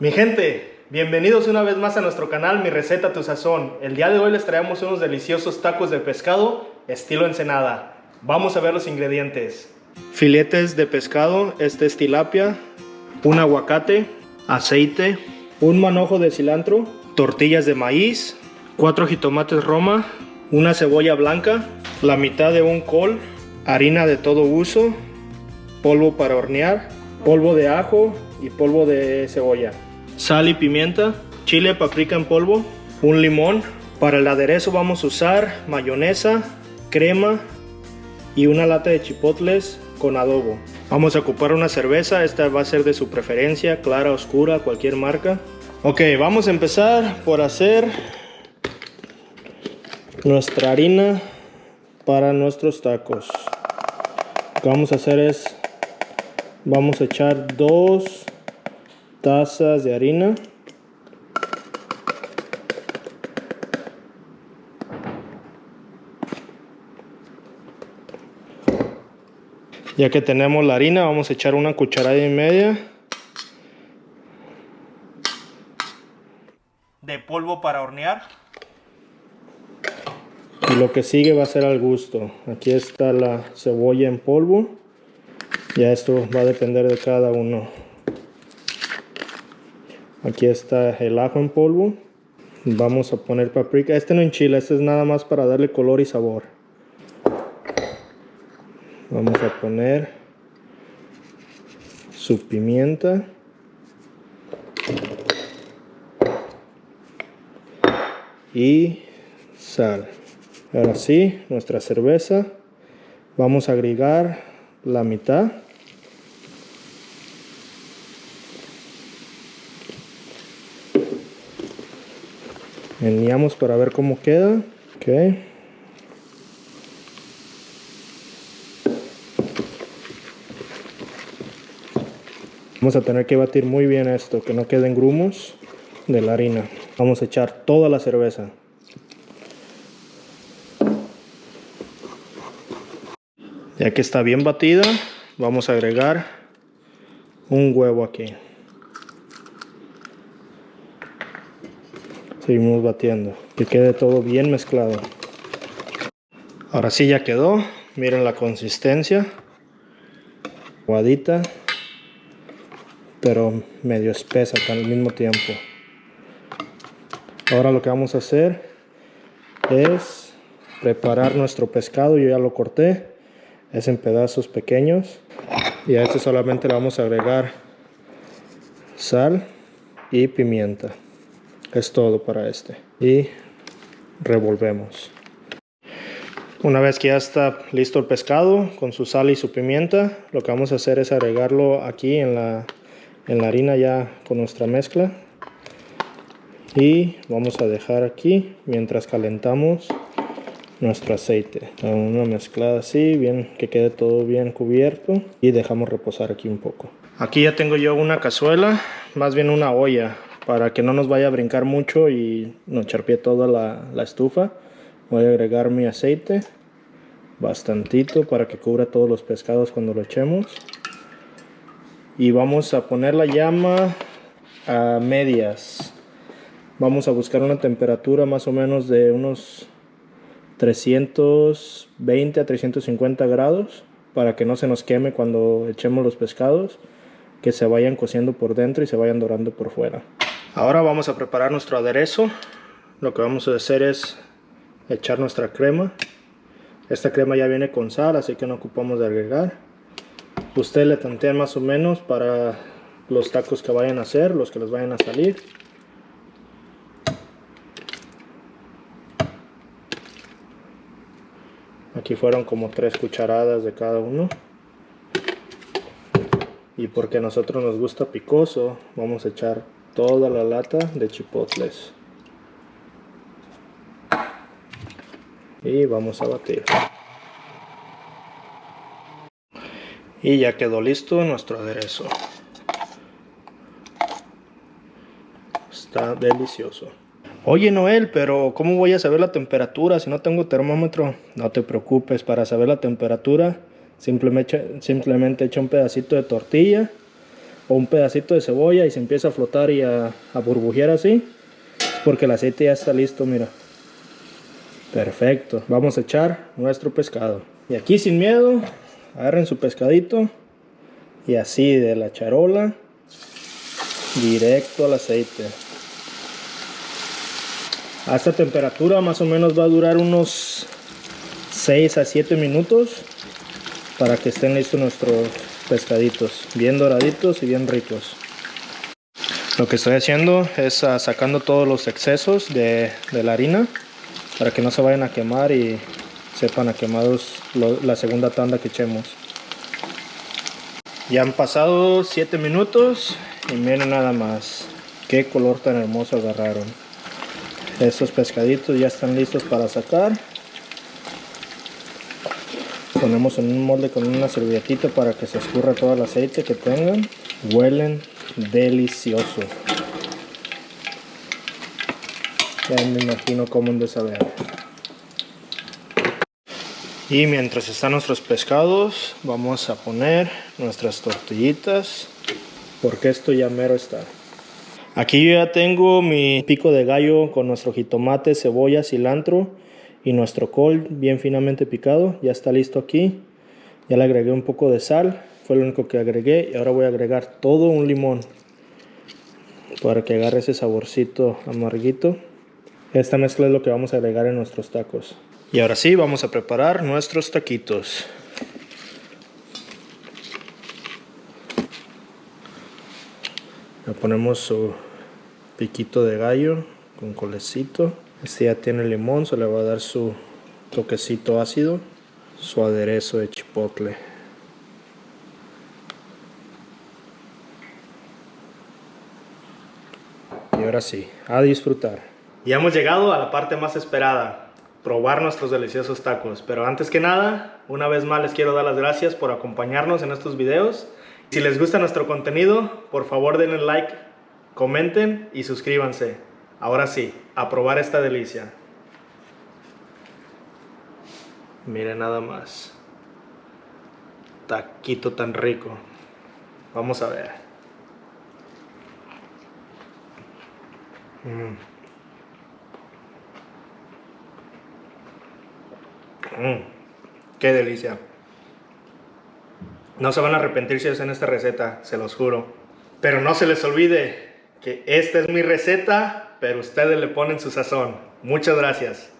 Mi gente, bienvenidos una vez más a nuestro canal Mi Receta Tu Sazón. El día de hoy les traemos unos deliciosos tacos de pescado estilo Ensenada. Vamos a ver los ingredientes. Filetes de pescado, este es tilapia, un aguacate, aceite, un manojo de cilantro, tortillas de maíz, 4 jitomates roma, una cebolla blanca, la mitad de un col, harina de todo uso, polvo para hornear, polvo de ajo y polvo de cebolla, sal y pimienta, chile, paprika en polvo, un limón. Para el aderezo vamos a usar mayonesa, crema y una lata de chipotles con adobo. Vamos a ocupar una cerveza, esta va a ser de su preferencia, clara, oscura, cualquier marca. Ok, vamos a empezar por hacer nuestra harina para nuestros tacos. Lo que vamos a hacer es, vamos a echar 2 tazas de harina. Ya que tenemos la harina, vamos a echar una cucharada y media de polvo para hornear. Y lo que sigue va a ser al gusto. Aquí está la cebolla en polvo. Ya esto va a depender de cada uno. Aquí está el ajo en polvo. Vamos a poner paprika. Este no enchila, este es nada más para darle color y sabor. Vamos a poner su pimienta. Y sal. Ahora sí, nuestra cerveza. Vamos a agregar la mitad. Meneamos para ver cómo queda. Ok. Vamos a tener que batir muy bien esto, que no queden grumos de la harina. Vamos a echar toda la cerveza. Ya que está bien batida, vamos a agregar un huevo aquí. Seguimos batiendo, que quede todo bien mezclado. Ahora sí ya quedó, miren la consistencia. Aguadita, pero medio espesa al mismo tiempo. Ahora lo que vamos a hacer es preparar nuestro pescado. Yo ya lo corté, es en pedazos pequeños. Y a este solamente le vamos a agregar sal y pimienta. Es todo para este. Y revolvemos. Una vez que ya está listo el pescado con su sal y su pimienta, lo que vamos a hacer es agregarlo aquí en la harina ya con nuestra mezcla. Y vamos a dejar aquí mientras calentamos nuestro aceite. Una mezclada así, bien, que quede todo bien cubierto. Y dejamos reposar aquí un poco. Aquí ya tengo yo una cazuela, más bien una olla, para que no nos vaya a brincar mucho y nos charpee toda la estufa. Voy a agregar mi aceite, bastantito, para que cubra todos los pescados cuando lo echemos. Y vamos a poner la llama a medias. Vamos a buscar una temperatura más o menos de unos 320 a 350 grados para que no se nos queme cuando echemos los pescados, que se vayan cociendo por dentro y se vayan dorando por fuera. Ahora vamos a preparar nuestro aderezo. Lo que vamos a hacer es echar nuestra crema. Esta crema ya viene con sal, así que no ocupamos de agregar. Ustedes le tantean más o menos para los tacos que vayan a hacer, los que les vayan a salir. Aquí fueron como 3 cucharadas de cada uno. Y porque a nosotros nos gusta picoso, vamos a echar toda la lata de chipotles. Y vamos a batir. Y ya quedó listo nuestro aderezo. Está delicioso. Oye Noel, pero ¿cómo voy a saber la temperatura si no tengo termómetro? No te preocupes, para saber la temperatura simplemente echa un pedacito de tortilla o un pedacito de cebolla y se empieza a flotar y a burbujear así, es porque el aceite ya está listo, mira. Perfecto, vamos a echar nuestro pescado. Y aquí sin miedo, agarren su pescadito y así de la charola, directo al aceite. A esta temperatura más o menos va a durar unos 6 a 7 minutos para que estén listos nuestros pescaditos, bien doraditos y bien ricos. Lo que estoy haciendo es sacando todos los excesos de la harina para que no se vayan a quemar y sepan a quemados la segunda tanda que echemos. Ya han pasado 7 minutos y miren nada más qué color tan hermoso agarraron. Estos pescaditos ya están listos para sacar. Ponemos en un molde con una servilletita para que se escurra todo el aceite que tengan. Huelen delicioso. Ya me imagino cómo han de saber. Y mientras están nuestros pescados, vamos a poner nuestras tortillitas, porque esto ya mero está. Aquí yo ya tengo mi pico de gallo con nuestro jitomate, cebolla, cilantro y nuestro col bien finamente picado. Ya está listo aquí. Ya le agregué un poco de sal, fue lo único que agregué. Y ahora voy a agregar todo un limón para que agarre ese saborcito amarguito. Esta mezcla es lo que vamos a agregar en nuestros tacos. Y ahora sí, vamos a preparar nuestros taquitos. Le ponemos su piquito de gallo con colecito. Este ya tiene limón, se le va a dar su toquecito ácido. Su aderezo de chipotle. Y ahora sí, a disfrutar. Y hemos llegado a la parte más esperada. Probar nuestros deliciosos tacos. Pero antes que nada, una vez más les quiero dar las gracias por acompañarnos en estos videos. Si les gusta nuestro contenido, por favor denle like, comenten y suscríbanse. Ahora sí, a probar esta delicia. Miren nada más. Taquito tan rico. Vamos a ver. Qué delicia. No se van a arrepentir si hacen esta receta, se los juro. Pero no se les olvide que esta es mi receta, pero ustedes le ponen su sazón. Muchas gracias.